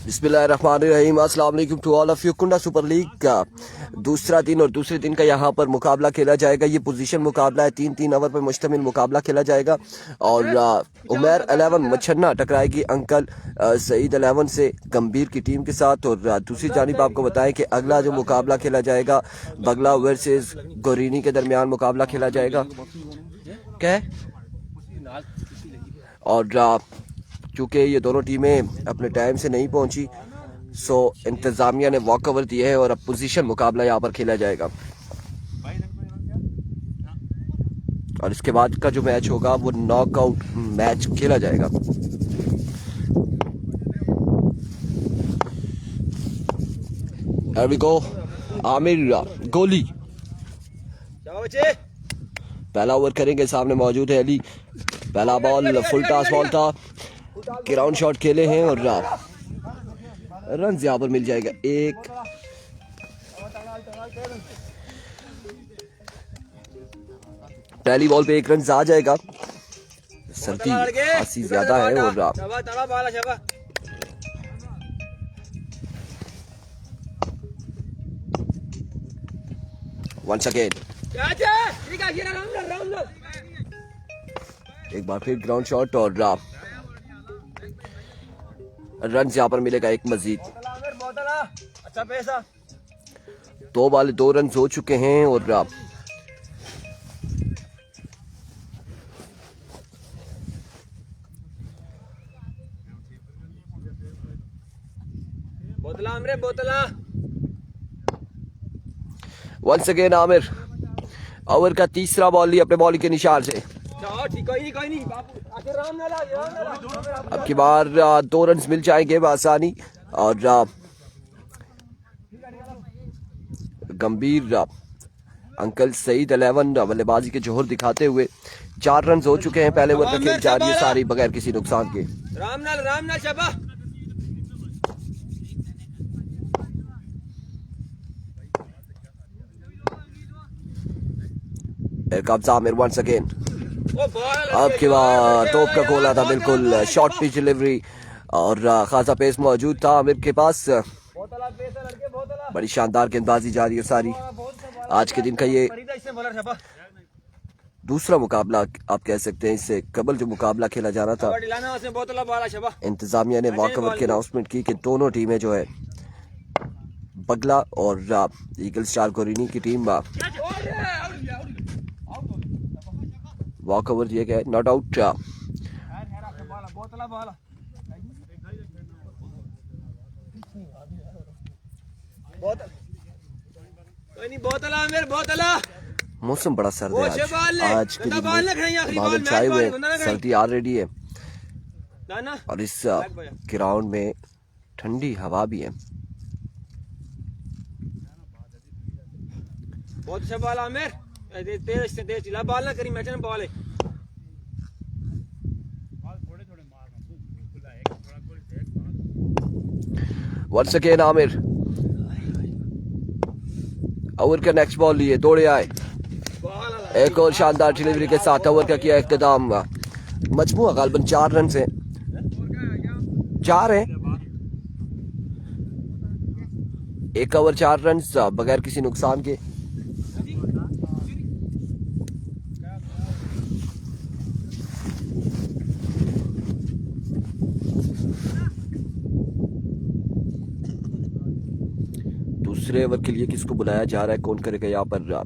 बिस्मिल्लाहिर्रहमानिर्रहीम। अस्सलाम वालेकुम to all of you. Kunda super league का दूसरा दिन और दूसरे दिन का यहाँ पर मुकाबला खेला जाएगा। ये पोजीशन मुकाबला है, 3-3 ओवर पर मुश्तमिल मुकाबला खेला जाएगा। और उमर 11 मच्छरना टकराएगी अंकल सईद 11 से गंभीर की टीम के साथ। और दूसरी जानिब आपको बताएं कि अगला जो मुकाबला खेला जाएगा बगला वर्सेस गोरीनी के दरमियान मुकाबला खेला जाएगा। क्या है? और चूँकि ये दोनों टीमें अपने टाइम से नहीं पहुंची, सो इंतज़ामिया ने वॉक ओवर दिए हैं और अब पोजीशन मुकाबला यहाँ पर खेला जाएगा। और इसके बाद का जो मैच होगा वो नॉकआउट मैच खेला जाएगा। Here we go। आमिर गोली पहला ओवर करेंगे। सामने मौजूद है अली। पहला बॉल फुल टॉस बॉल था, ग्राउंड शॉट खेले हैं और रन यहाँ पर मिल जाएगा एक। पहली बॉल पे एक रन आ जाएगा। सर्दी खासी ज्यादा है और वंस अगेन एक बार फिर ग्राउंड शॉट और रन यहाँ पर मिलेगा एक मजीद। दो बॉल 2 रन हो चुके हैं और वंस अगेन आमिर ओवर का तीसरा बॉल लिया अपने बॉलिंग के निशान से। अब की बार 2 रन मिल जाएंगे बआसानी। और गंभीर अंकल सईद 11 बल्लेबाजी के जोहर दिखाते हुए 4 रन हो चुके हैं। पहले ओवर का खेल जारी है सारी बगैर किसी नुकसान के। Aamir once again. अब की बार टॉप का गोला था, बिल्कुल शॉर्ट पिच डिलीवरी और खासा पेस मौजूद था आमिर के पास। बड़ी शानदार गेंदबाजी जारी है सारी। आज के दिन का ये दूसरा मुकाबला आप कह सकते हैं। इससे कबल जो मुकाबला खेला जाना था, इंतजामिया ने वॉकओवर की अनाउंसमेंट की कि दोनों टीमें जो है बगला और ईगल स्टार गोरीनी की टीम वॉक ओवर दिया गया, नॉट आउट। मौसम बड़ा सर्द है आज के दिन बादल छाए हुए, सर्दी ऑलरेडी है और इस ग्राउंड में ठंडी हवा भी है। बहुत अच्छा बॉल आमिर, तेज चिल्ला बॉल ना करी मैच में बॉल है। वंस अगेन आमिर ओवर का नेक्स्ट बॉल लिए, दौड़े आए, एक और शानदार डिलीवरी के साथ ओवर का किया इख्तिताम। मजमूआ गालबन 4 रन से 4 हैं, 1 ओवर 4 रन बगैर किसी नुकसान के। दूसरे ओवर के लिए किसको बुलाया जा रहा है, कौन करेगा यहाँ पर?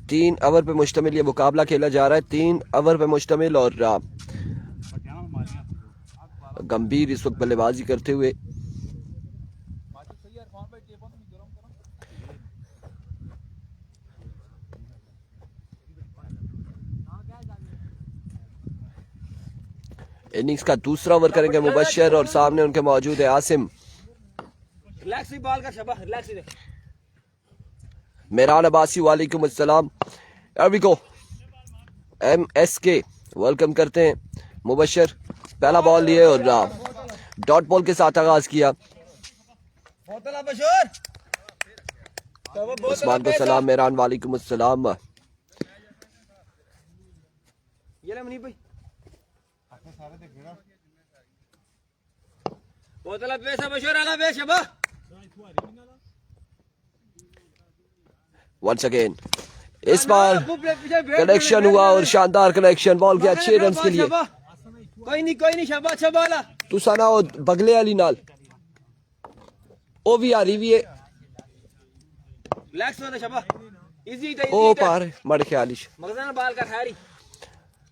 तीन ओवर पे मुश्तमिल ये मुकाबला खेला जा रहा है, 3 ओवर पे मुश्तमिल। और गंभीर इस वक्त बल्लेबाजी करते हुए इनिंग्स का दूसरा ओवर करेंगे मुबशर और सामने उनके मौजूद है आसिम। मेहरान अब्बासी वालेकुम अस्सलाम। Here we go। MSK welcome करते हैं मुबशर। पहला बॉल लिए और डॉट बॉल के साथ आगाज किया। उस्मान को सलाम, मेहरान वालेकुम अस्सलाम। ये ले मनी भाई बोतल पैसा मशहूर आला बे शबा वंस अगेन इस बार कनेक्शन हुआ और शानदार कनेक्शन, बॉल गया 6 रन के लिए। कोई नहीं शबा छबाला तू साना ओ बगले वाली नाल ओ भी आ रही भी है रिलैक्स होना शबा इजी ओ पार मर ख्यालिश मगजाना बाल का थारी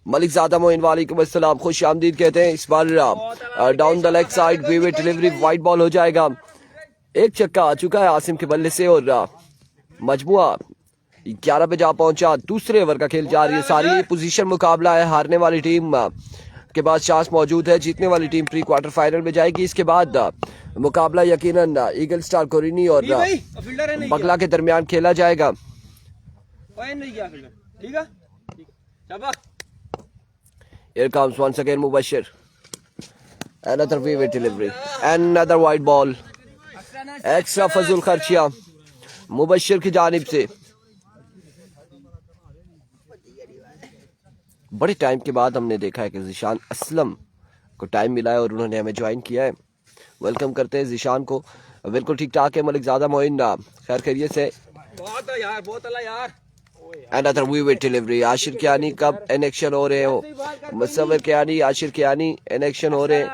मलिक ज़ादा मोइन वालेकुम अस्सलाम, खुश आमदीद कहते हैं। इस बार down the leg side vivid delivery, wide ball हो जाएगा। एक छक्का आ चुका है आसिम के बल्ले से और मजमुआ 11 पे जा पहुंचा। दूसरे ओवर का खेल जारी है, सारी पोजीशन मुकाबला है। हारने वाली टीम के बाद चांस मौजूद है, जीतने वाली टीम प्री क्वार्टर फाइनल में जाएगी। इसके बाद मुकाबला यकीनन ईगल स्टार कोरिनी और बगला के दरमियान खेला जाएगा। Here comes once again Mubashir. Another vivid delivery. Another wide ball. Extra फजूल खर्चिया मुबशिर की जानिब से। बड़े टाइम के बाद हमने देखा है कि ज़िशान असलम को टाइम मिला है और उन्होंने हमें ज्वाइन किया है। वेलकम करते हैं ज़िशान को। बिल्कुल ठीक ठाक है। मलिक ज़ादा मोइन खैर खैरियत से। बहुत यार Another vivid delivery. Ashir Kiani कब इनेक्शन हो रहे हो? मुसव्विर कियानी, आशिर कियानी इनेक्शन हो रहे हैं।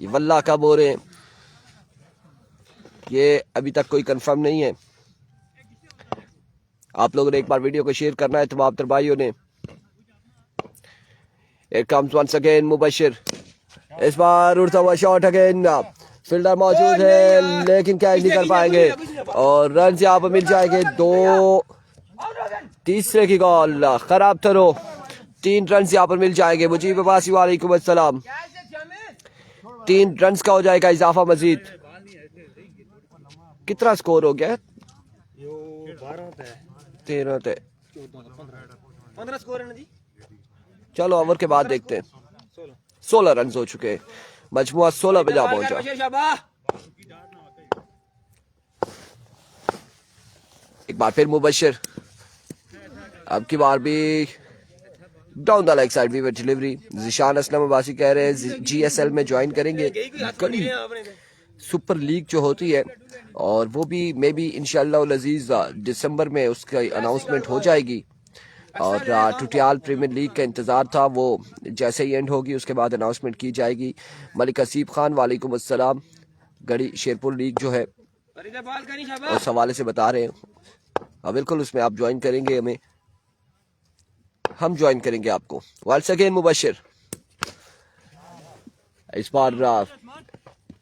ये वल्ला कब हो रहे हैं? ये अभी तक कोई कंफर्म नहीं है। आप लोगों ने एक बार वीडियो को शेयर करना है तमाम तर भाइयों ने। Here comes once again Mubashir. इस बार उड़ता हुआ शॉट अगेन। फील्डर मौजूद है लेकिन कैच नहीं कर पाएंगे और रन यहाँ पर मिल जाएंगे। 2 तीसरे की गोल खराब थरो। 3 रन यहाँ पर मिल जाएंगे। मुजीब अब्बासी वालेकुम अस्सलाम। 3 रन का हो जाएगा इजाफा मजीद। कितना स्कोर हो गया? 13 थे 15 स्कोर है ना जी। चलो ओवर के बाद देखते हैं। 16 रन हो चुके हैं। मजमुआ 16 पे जा पहुंचा। एक बार फिर मुबशिर, अब की बार भी down the leg side weaver delivery. Zeeshan Aslam Abbasi कह रहे हैं GSL में ज्वाइन करेंगे। कड़ी सुपर लीग जो होती है और वो भी मे बी इंशाअल्लाह अजीज दिसंबर में उसका अनाउंसमेंट हो जाएगी। और टुटियाल प्रीमियर लीग का इंतज़ार था, वो जैसे ही एंड होगी उसके बाद अनाउंसमेंट की जाएगी। मलिक हसीब खान वालेकुम अस्सलाम। गड़ी शेरपुर लीग जो है उस हवाले से बता रहे हैं। बिल्कुल उसमें आप ज्वाइन करेंगे, हमें हम ज्वाइन करेंगे आपको। वंस अगेन मुबशिर इस बार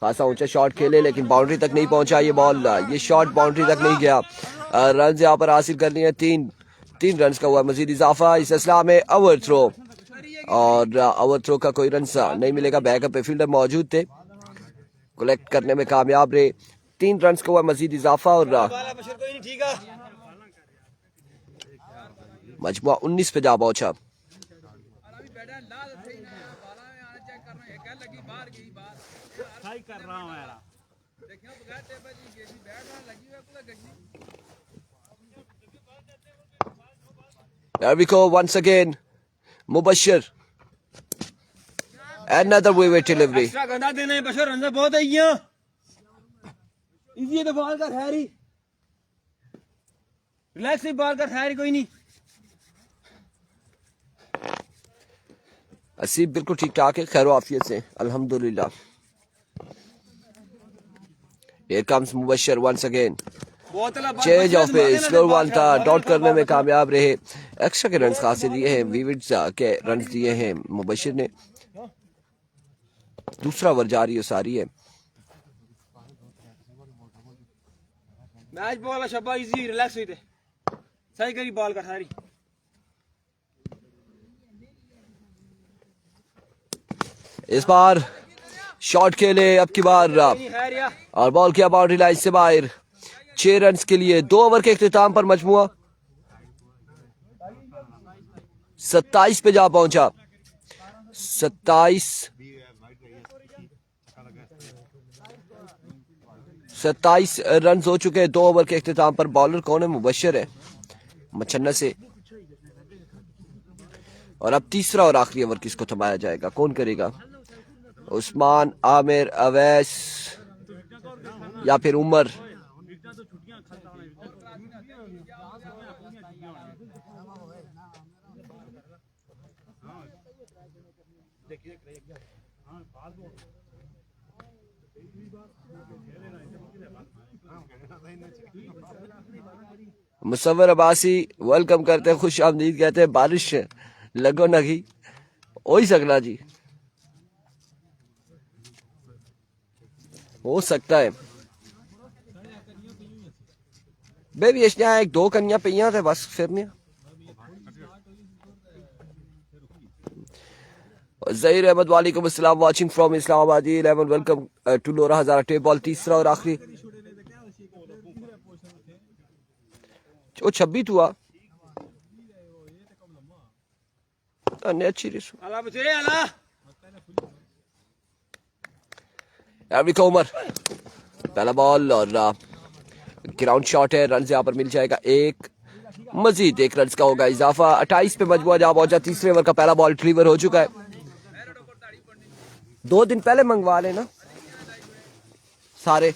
खासा ऊंचा शॉट खेले लेकिन बाउंड्री तक नहीं पहुंचा ये बॉल। ये शॉट बाउंड्री तक नहीं गया। रन यहाँ पर हासिल करनी है। 3 रन का हुआ मजीद इजाफा। इस असला में ओवर थ्रो और ओवर थ्रो का कोई रन नहीं मिलेगा। बैकअप पे फील्डर मौजूद थे, कलेक्ट करने में कामयाब रहे। 3 रन का हुआ मजीद इजाफा और मजमुआ 19 पे जा पहुंचा। There we go once again. Mubashir. Another vivid delivery. Extra गंदा देना है बशर, रन बहुत है यहाँ। इजी है तो बॉल का खैरी। रिलैक्स ही बॉल का खैरी कोई नहीं। असीब बिल्कुल ठीक ठाक है, खैर आफियत से अल्हम्दुलिल्लाह। Here comes Mubashir once again. Change of pace, slow one था, डॉट करने में कामयाब रहे। एक्स्ट्रा के रन खासे दिए हैं, विविड के रन दिए हैं मुबशिर ने। दूसरा ओवर जारी है सारी है। मैच बॉल शब्बा इजी रिलैक्स हुई थे, सही करी बॉल का सारी। इस बार शॉट खेले अब की बार और बॉल किया बाउंड्री लाइन से बाहर। 6 रन के लिए 2 ओवर के इख्तिताम पर मजमुआ 27 पे जा पहुंचा। 27 27 रन हो चुके हैं 2 ओवर के इख्तिताम पर। बॉलर कौन है? मुबशर है मचन्ना से। और अब तीसरा और आखिरी ओवर किसको थमाया जाएगा, कौन करेगा? उस्मान, आमिर, अवैस या फिर उमर? मुसव्वर अब्बासी वेलकम करते हैं, खुश आमदीद कहते हैं। बारिश लगो नगी हो ही सकना जी, हो सकता है बेबी। इसने एक दो कन्या पियां थे बस, फिर नहीं। जहीर अहमद वालेकुम अस्सलाम, watching from Islamabad 11। Welcome to Lora Hazara tape ball. तीसरा और आखिरी, ओ 26 हुआ अच्छी उमर। पहला बॉल और ग्राउंड शॉट है, रन यहाँ पर मिल जाएगा एक, मजीद एक रन का होगा इजाफा। 28 पे मजबूर जहाँ पहुंचा। तीसरे ओवर का पहला बॉल डिलीवर हो चुका है। 2 दिन पहले मंगवा लेना सारे।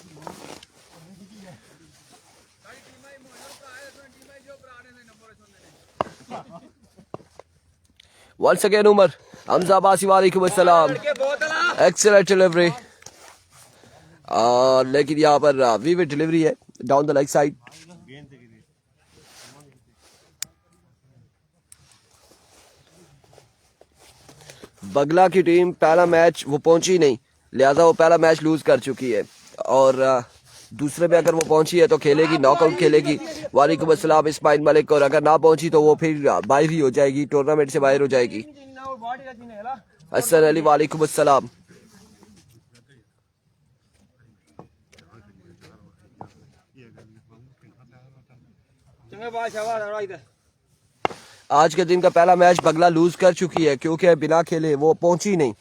Once again Umar. हमजा अब्बासी वालेकुम अस्सलाम, एक्सीलेंट डिलीवरी। लेकिन यहाँ पर वीविड डिलीवरी है डाउन द लेग साइड। बगला की टीम पहला मैच वो पहुंची नहीं, लिहाजा वो पहला मैच लूज कर चुकी है। और दूसरे में अगर वो पहुंची है तो खेलेगी, नॉकआउट खेलेगी। वालेकुम अस्सलाम इस्माइल मलिक। और अगर ना पहुंची तो वो फिर बाहर ही हो जाएगी, टूर्नामेंट से बाहर हो जाएगी। हसन अली वालेकुम अस्सलाम। आज के दिन का पहला मैच बगला लूज कर चुकी है क्योंकि बिना खेले वो पहुंची नहीं।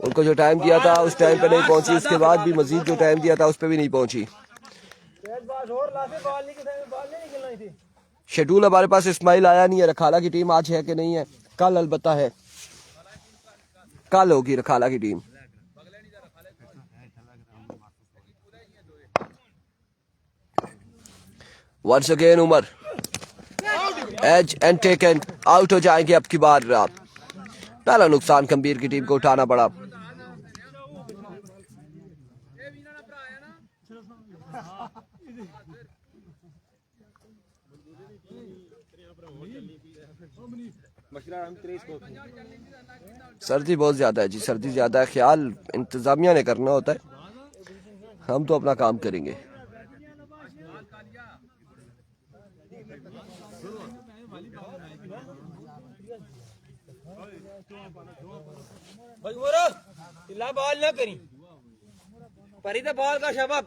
उनको जो टाइम दिया था उस टाइम पे नहीं पहुंची, उसके बाद भी मजीद जो टाइम दिया था उस पे भी नहीं पहुंची। शेड्यूल हमारे पास इस्माइल आया नहीं है। रखाला की टीम आज है कि नहीं है? कल अलबत्ता है, कल होगी रखाला की टीम। Once again Umar, edge and taken, out हो जाएंगे अब की बार। पहला नुकसान गंभीर की टीम को उठाना पड़ा। सर्दी बहुत ज्यादा है जी, सर्दी ज्यादा है। ख्याल इंतजामिया ने करना होता है, हम तो अपना काम करेंगे। बॉल ना करी परी तो बॉल का शबाब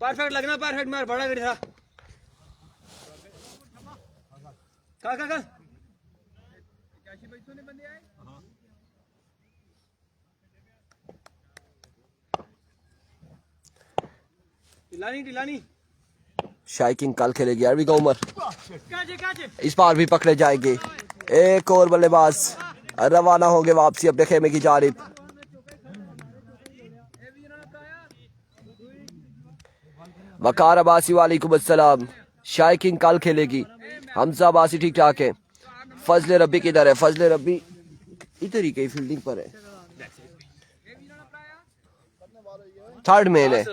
परफेक्ट लगना, परफेक्ट मार बड़ा गड़ी था। का टिलानी शाइकिंग कल खेलेगी। अरबी का उमर इस बार भी पकड़े जाएंगे। एक और बल्लेबाज रवाना होंगे वापसी अपने खेमे की जानिब। वकार अब्बासी वालेकुम अस्सलाम। शाइकिंग कल खेलेगी। हमजा अब्बासी ठीक ठाक है। फजले रब्बी किधर है? फजले रब्बी इधर ही कहीं फील्डिंग पर है, थर्ड मैन है,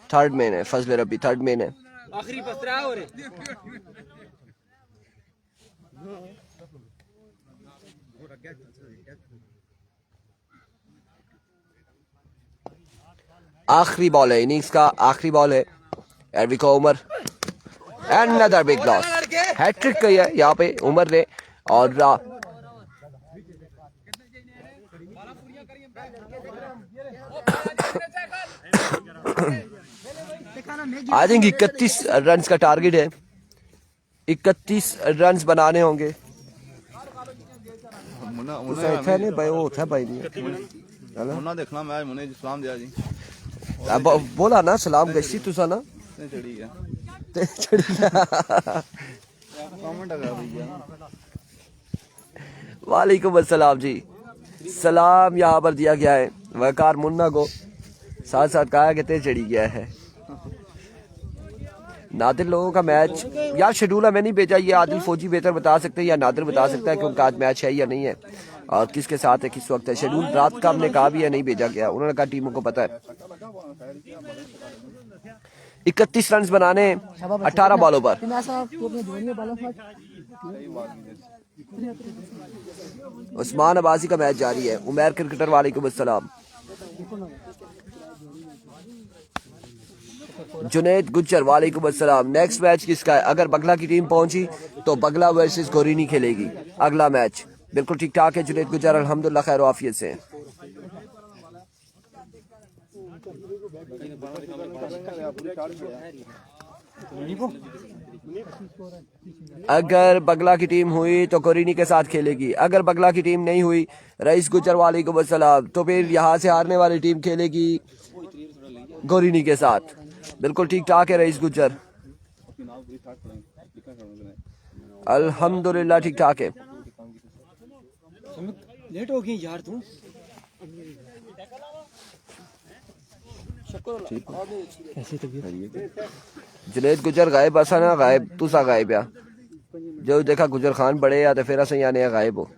थर्ड मैन है फजले रब्बी, थर्ड मैन है। आखिरी पसरा हो रहे आखिरी बॉल है इनिंग्स का, आखिरी बॉल है। एरविका Umar, another big loss. Hat trick की है यहाँ पे उमर ने। और आई थिंक 31 रन का टारगेट है, 31 रन बनाने होंगे। भाई वो था भाई देखना मैच मुने सलाम दिया जी। अब बोला ना सलाम गश्ती तुसा ना चढ़ी गया ते चढ़ी गया। कमेंट कर भैया वालेकुम अस्सलाम जी, सलाम यहाँ पर दिया गया है वकार मुन्ना को, साथ साथ कहा कि ते चढ़ी गया है। नादिर लोगों का मैच यार शेड्यूल हमें नहीं भेजा, ये आदिल फौजी बेहतर बता सकते हैं या नादिर बता सकता है कि उनका आज मैच है या नहीं है और किसके साथ है किस वक्त है। शेड्यूल रात का हमने कहा भी है, नहीं भेजा गया, उन्होंने कहा टीमों को पता है। 31 रन बनाने 18 बॉलों पर। उस्मान अब्बासी का मैच जारी है। उमैर क्रिकेटर वालेकुम अस्सलाम। जुनैद गुज्जर वालेकुम अस्सलाम। नेक्स्ट मैच किसका है? अगर बगला की टीम पहुंची तो बगला वर्सेस गोरीनी खेलेगी अगला मैच। बिल्कुल ठीक ठाक है जुनैद गुज्जर, अल्हम्दुलिल्लाह खैर आफियत से। अगर बगला की टीम हुई तो गोरीनी के साथ खेलेगी, अगर बगला की टीम नहीं हुई रईस गुज्जर वालेकुम अस्सलाम तो फिर यहाँ से हारने वाली टीम खेलेगी गोरीनी के साथ। बिल्कुल ठीक ठाक है रईस गुज्जर, अल्हम्दुलिल्लाह ठीक ठाक है। लेट हो गई यार तू। जुनैद गुजर गायब असा ना गायब तुसा गायब या जो देखा गुजर खान बड़े या तो फिर असा यानी गायब हो।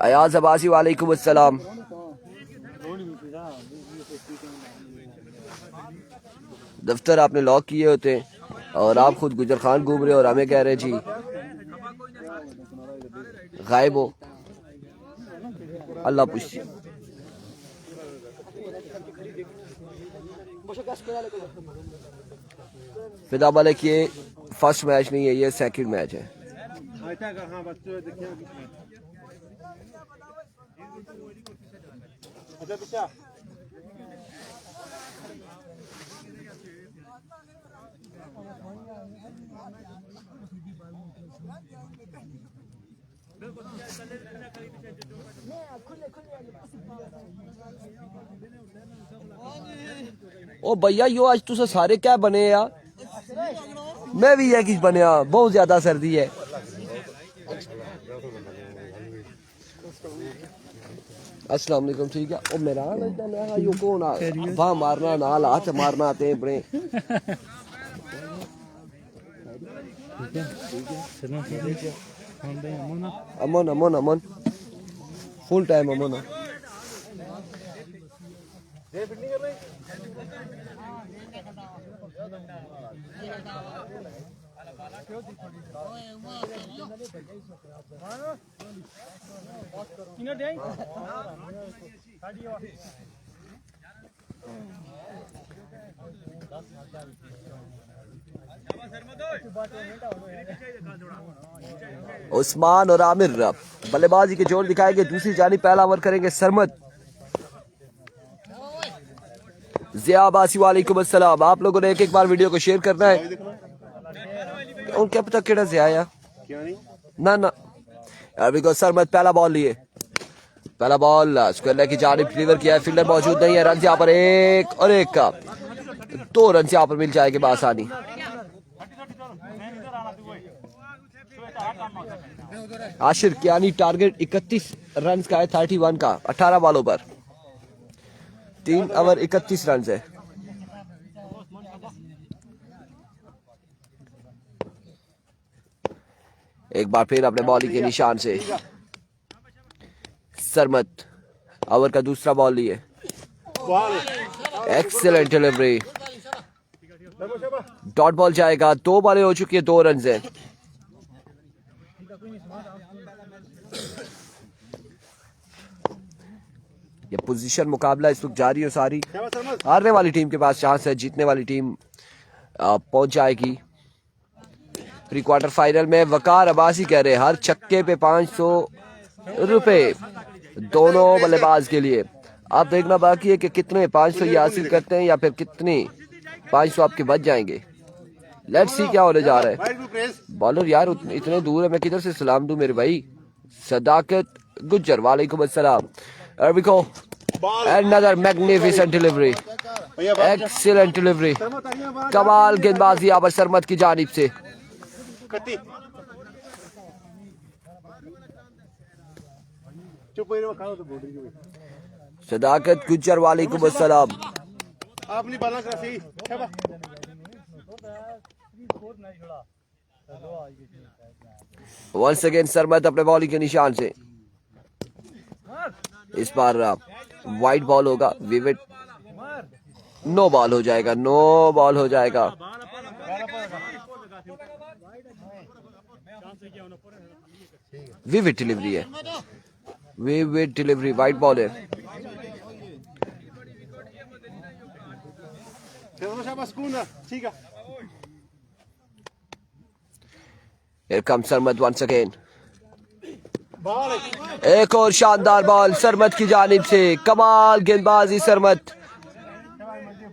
अयाज अब्बासी वालेकुम अस्सलाम। दफ्तर आपने लॉक किए होते और आप खुद गुजर खान घूम रहे हो और हमें कह रहे जी गायब हो। अल्लाह पूछती फिदा मलिक ये फर्स्ट मैच नहीं है, ये सेकंड मैच है। ओ भैया यो आज तुसा सारे क्या बने या? मैं भी है किस बनया, बहुत ज्यादा सर्दी है। अस्सलाम वालेकुम ठीक है। ओ मेरा यो कौन आ वहां मारना नाल हाथ मारना आते हैं बड़े। अमन अमन अमन फुल टाइम अमन। उस्मान और आमिर बल्लेबाजी के जोर दिखाएंगे, दूसरी जानी पहला ओवर करेंगे सरमद। जिया अब्बासी वालेकुम अस्सलाम। आप लोगों ने एक एक बार वीडियो को शेयर करना है। और क्या पता केड़ा जिया या ना ना अभी को सरमद पहला बॉल लिए, पहला बॉल स्क्वायर की जानिब डिलीवर किया है, फील्डर मौजूद नहीं है। रन यहाँ पर एक और एक का 2 रन यहाँ पर मिल जाएंगे बआसानी। आशिर कियानी टारगेट 31 रन का है, 31 का 18 बॉलों पर 3 ओवर 31 रन है। एक बार फिर अपने बॉलिंग के निशान से सरमद ओवर का दूसरा बॉल लिए, एक्सीलेंट डिलीवरी, डॉट बॉल जाएगा। 2 बॉलें हो चुकी है, 2 रन है। ये पोजीशन मुकाबला इस वक्त जारी है सारी। हारने वाली टीम के पास चांस है, जीतने वाली टीम पहुंच जाएगी प्री क्वार्टर फाइनल में। वकार अब्बासी कह रहे हर छक्के पे 500 रुपए दोनों बल्लेबाज के लिए। आप देखना बाकी है कि कितने 500 ये हासिल करते हैं या फिर कितने 500 आपके बच जाएंगे। लेट्स सी क्या होने जा रहा है। बॉलर यार इतने दूर है, मैं किधर से सलाम दूं मेरे भाई। सदाकत गुज्जर वालेकुम अस्सलाम। There we go. Another magnificent delivery. Excellent delivery, कमाल गेंदबाजी यहाँ पर सरमत की जानिब से। सदाकत गुज्जर वालेकुम अस्सलाम। आप नहीं पालना कर सही वंस अगेन सरमत अपने बॉलिंग के निशान से। इस बार वाइड बॉल होगा, विविट नो बॉल हो जाएगा, नो बॉल हो जाएगा। विविट डिलीवरी है, विविट डिलीवरी, वाइड बॉल है। ठीक है। Here comes सरमत once again। एक और शानदार बॉल सरमत की जानिब से। कमाल गेंदबाजी सरमत,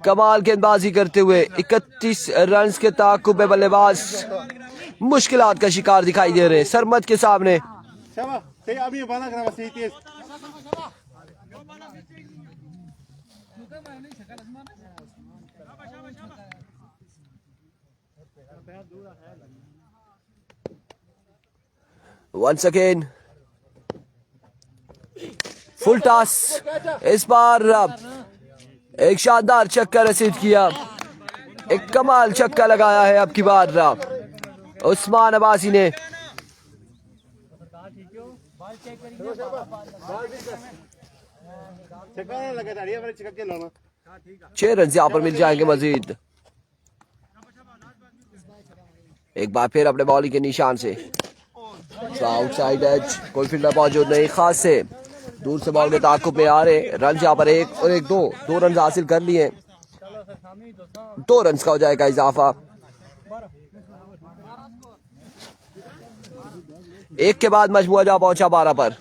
कमाल गेंदबाजी करते हुए 31 रन के ताकुब में बल्लेबाज मुश्किलात का शिकार दिखाई दे रहे हैं सरमत के सामने। Once again full toss. इस बार एक शानदार छक्का रसीद किया, एक कमाल छक्का लगाया है अब की बार उस्मान अब्बासी ने। 6 रन यहाँ पर मिल जाएंगे मजीद। एक बार फिर अपने बॉलिंग के निशान से आउटसाइड एज, कोई फील्डर मौजूद नहीं खास से, दूर से बॉल के ताकुब में आ रहे। रन यहाँ पर एक और एक, दो रन हासिल कर लिए, 2 रन का हो जाएगा इजाफा। एक के बाद मजमुआ जा पहुंचा 12 पर।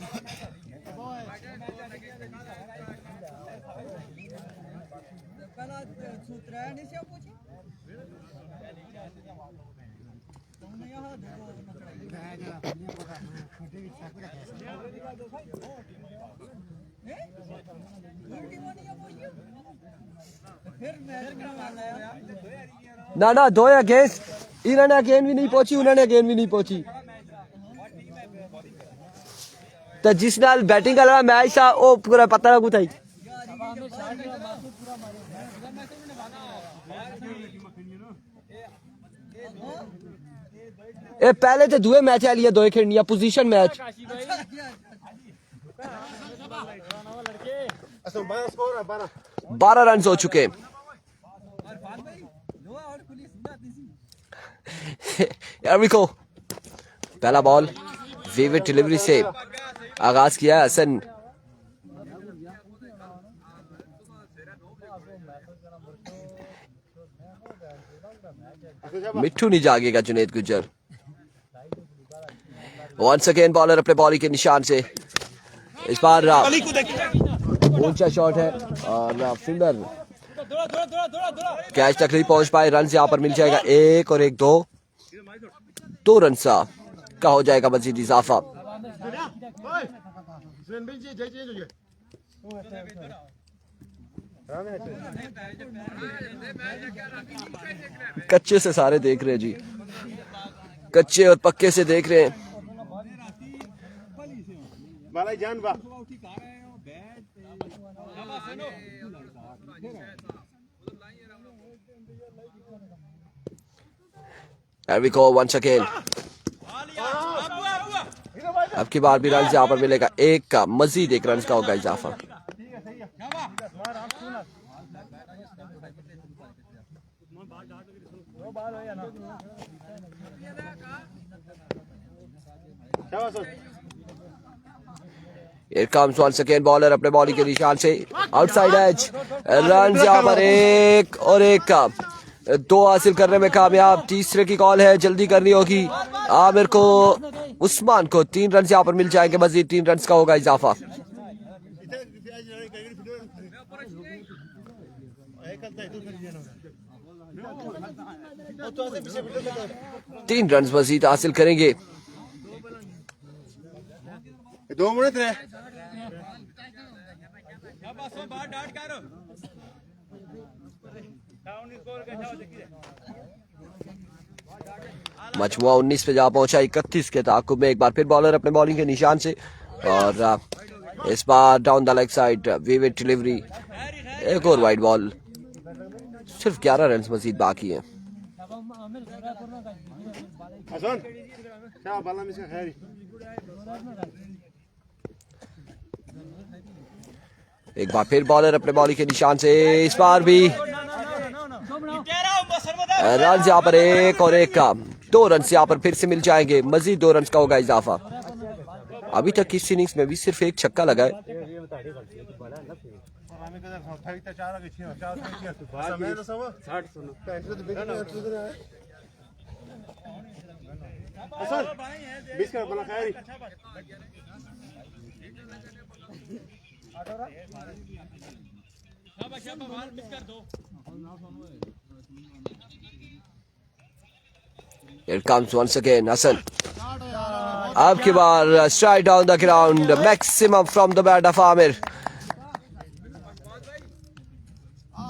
ना 2 अगेंस्ट, इन्होंने अगेन भी नहीं पहुंची, उन्होंने अगेन भी नहीं पहुंची। तो जिस नाल बैटिंग वाला मैच था वो पूरा पता लगू था। ए पहले तो दुए मैच है लिया, 2 खेलनी पोजीशन मैच। 12 रन हो चुके। यार पहला बॉल विविड डिलीवरी से आगाज किया है हसन। मिट्ठू नहीं जागेगा Junaid Gujjar. Once again bowler अपने बॉलिंग के निशान से। इस बार ऊंचा शॉट है और फील्डर कैच तक नहीं पहुंच पाए। रन यहाँ पर मिल जाएगा 1 और 1, 2 रन सा का हो जाएगा मजीद इजाफा। कच्चे से सारे देख रहे हैं जी, कच्चे और पक्के से देख रहे हैं। Here we go once again। अब की बार भी रन यहाँ पर मिलेगा 1 का, मजीद 1 रन का होगा इजाफा। Here comes once again bowler अपने बॉलिंग के निशान से। आउटसाइड एज, रन यहाँ पर 1 और 1 का, 2 हासिल करने में कामयाब। तीसरे की कॉल है, जल्दी करनी होगी आमिर को, उस्मान को। 3 रन यहाँ पर मिल जाएंगे, मजीद 3 रन का होगा इजाफा। 3 रन मजीद हासिल करेंगे। 2 मिनट रहे। मजमुआ 19 पे जा पहुंचा 31 के ताकुब में। एक बार फिर बॉलर अपने बॉलिंग के निशान से और इस बार down the leg side vivid delivery. एक और वाइड बॉल। सिर्फ 11 रन मजीद बाकी है। हसन क्या बाला में से खैरी एक बार फिर बॉलर अपने बॉलिंग के निशान से। इस बार भी रन यहाँ पर एक और एक का 2 रन यहाँ पर फिर से मिल जाएंगे। मजीद 2 रन का होगा इजाफा। अभी तक इस इनिंग्स में भी सिर्फ एक छक्का लगा है। हसन 20 का बाला खैरी Here comes once again Hassan. अब की बार straight down the ground, maximum from the bat of Amir.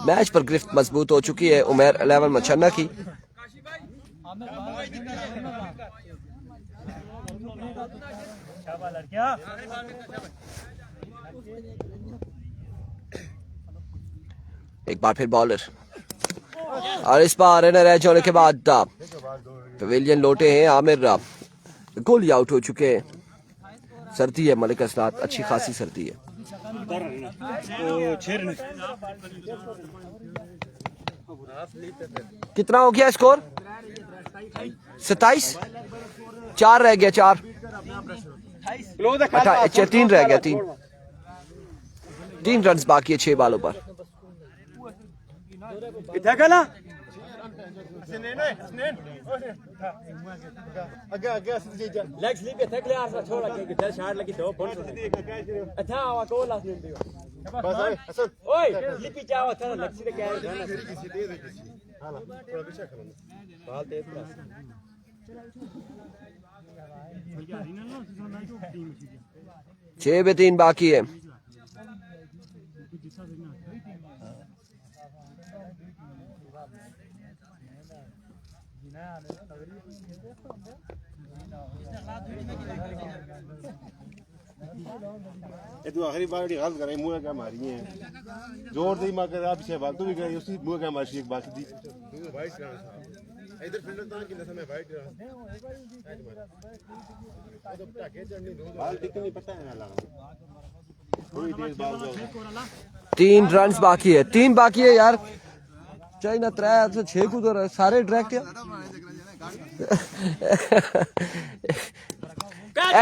Match पर गिरफ्त मजबूत हो चुकी है उमर 11 मछन्ना की। एक बार फिर बॉलर और इस बार रन रह जाने के बाद पवेलियन लौटे हैं आमिर। गोली आउट हो चुके हैं। सर्दी है मलिक असलात, अच्छी खासी सर्दी है। कितना हो गया स्कोर? 27। 4 रह गया, 4 अच्छा 3 रह गया, 3 रन बाकी है 6 बालों पर। लेग स्लिप पे थक ले यार छोड़ के गिटार शॉट लगी दो पॉइंट अच्छा आवा को लास्ट में दियो बस हसन ओए स्लिपी जाओ था लेग स्लिप क्या है हां थोड़ा पीछे करो बाल तेज कर 6 पे 3 बाकी है। ये तो आखिरी बार गलत करे मुंह क्या मारी है जोर दे मार कर आप पीछे भाग तो भी गए उसी मुंह क्या मारी एक बाकी दी वाइस इधर फील्डर तो कि समय वाइट बाल टिक नहीं पता है ना लगा थोड़ी देर बाद 3 रन बाकी है, 3 बाकी है यार। चाहिए ना 3 से 6 को तो सारे डायरेक्ट है।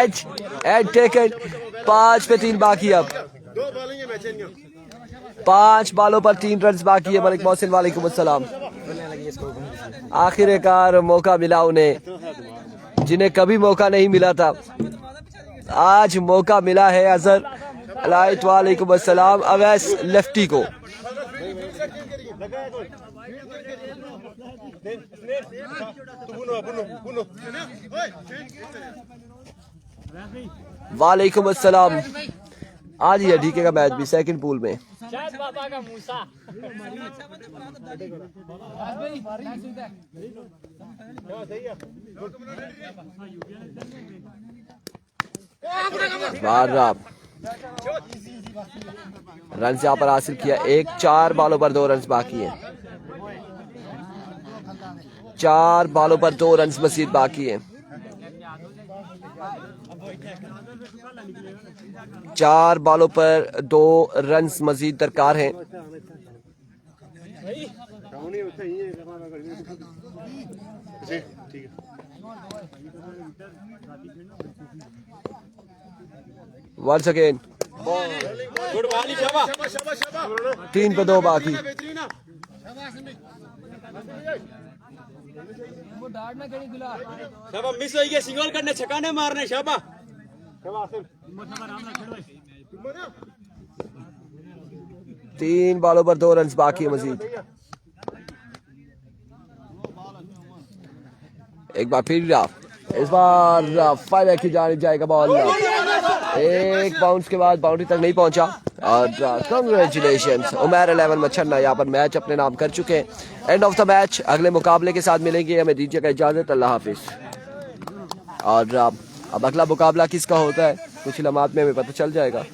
एज टेकन 5 पे 3 बाकी। अब 2 बॉलिंग है मैच में 5 बालों पर 3 रन बाकी है। मलिक मोहसिन वालेकुम अस्सलाम। आखिरकार मौका मिला उन्हें, जिन्हें कभी मौका नहीं मिला था। आज मौका मिला है अजहर अलाइट वालेकुम अस्सलाम अवैस लेफ्टी को। वालेकुम अस्सलाम। आज ही डीके का मैच भी सेकंड पूल में। शायद बाबा का मूसा बार रन यहाँ पर हासिल किया। 4 बालों पर 2 रन बाकी है। 4 बालों पर 2 रन मजीद बाकी है। 4 बालों पर 2 रन मजीद दरकार हैं। वंस अगेन 3 पे 2 बाकी। शाबा मिस हो गया, सिंगल करने छकाने मारने शाबा। 3 बालों पर 2 रन बाकी है मजीद। एक बार फिर इस बार फाइनल की जानिब जाएगा बॉल। एक बाउंस के बाद बाउंड्री तक नहीं पहुंचा। और कंग्रेचुलेशंस उमर 11 मच्छरना यहाँ पर मैच अपने नाम कर चुके हैं। एंड ऑफ द मैच, अगले मुकाबले के साथ मिलेंगे, हमें दीजिएगा इजाजत, अल्लाह हाफिज। और अब अगला मुकाबला किसका होता है कुछ लम्हात में हमें पता चल जाएगा।